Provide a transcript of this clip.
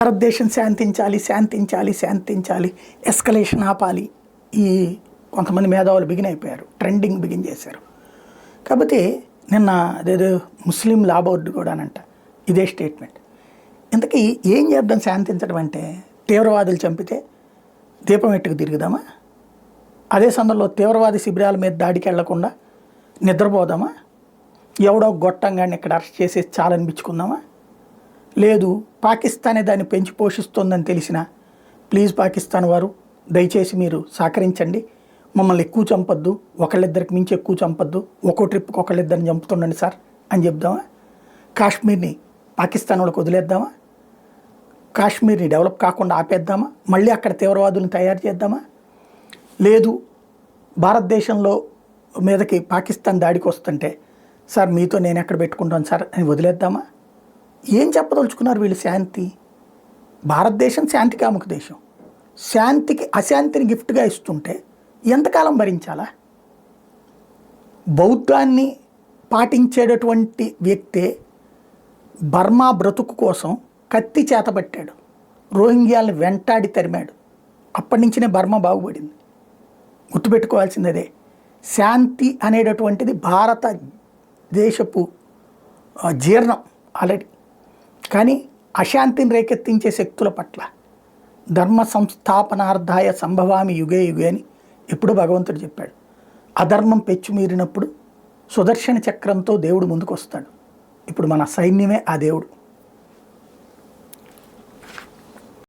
భారతదేశం శాంతించాలి, శాంతించాలి, శాంతించాలి, ఎస్కలేషన్ ఆపాలి. ఈ కొంతమంది మేధావులు బిగిన్ అయిపోయారు, ట్రెండింగ్ బిగిన్ చేశారు. కాకపోతే నిన్న అదేదో ముస్లిం లా బోర్డు కూడానంట ఇదే స్టేట్మెంట్. ఇంతకీ ఏం చేద్దాం శాంతించడం అంటే? తీవ్రవాదులు చంపితే దీపం ఎట్టుకు తిరుగుదామా? అదే సందర్భంలో తీవ్రవాది శిబిరాల మీద దాడికి వెళ్లకుండా నిద్రపోదామా? ఎవడో గొట్టంగాన్ని ఇక్కడ అరెస్ట్ చేసేసి చాలనిపించుకుందామా? లేదు, పాకిస్తానే దాన్ని పెంచి పోషిస్తోందని తెలిసినా ప్లీజ్ పాకిస్తాన్ వారు దయచేసి మీరు సహకరించండి, మమ్మల్ని ఎక్కువ చంపొద్దు, ఒకళ్ళిద్దరికి మించి ఎక్కువ చంపొద్దు, ఒక్కో ట్రిప్కి ఒకళ్ళిద్దరిని చంపుతుండండి సార్ అని చెప్దామా? కాశ్మీర్ని పాకిస్తాన్ వాళ్ళకి వదిలేద్దామా? కాశ్మీర్ని డెవలప్ కాకుండా ఆపేద్దామా? మళ్ళీ అక్కడ తీవ్రవాదులను తయారు చేద్దామా? లేదు, భారతదేశంలో మీదకి పాకిస్తాన్ దాడికి వస్తుంటే సార్ మీతో నేను ఎక్కడ పెట్టుకుంటాను సార్ అని వదిలేద్దామా? ఏం చెప్పదలుచుకున్నారు వీళ్ళు? శాంతి, భారతదేశం శాంతి కాముక దేశం, శాంతికి అశాంతిని గిఫ్ట్గా ఇస్తుంటే ఎంతకాలం భరించాలా? బౌద్ధాన్ని పాటించేటటువంటి వ్యక్తే బర్మా బ్రతుకు కోసం కత్తి చేతబట్టాడు, రోహింగ్యాలను వెంటాడి తరిమాడు. అప్పటి నుంచినే బర్మా బాగుపడింది. గుర్తుపెట్టుకోవాల్సింది అదే. శాంతి అనేటటువంటిది భారతదేశపు జీర్ణం ఆల్రెడీ. కానీ అశాంతిని రేకెత్తించే శక్తుల పట్ల ధర్మ సంస్థాపనార్థాయ సంభవామి యుగే యుగే అని ఎప్పుడు భగవంతుడు చెప్పాడు. అధర్మం పెచ్చుమీరినప్పుడు సుదర్శన చక్రంతో దేవుడు ముందుకు వస్తాడు. ఇప్పుడు మన సైన్యమే ఆ దేవుడు.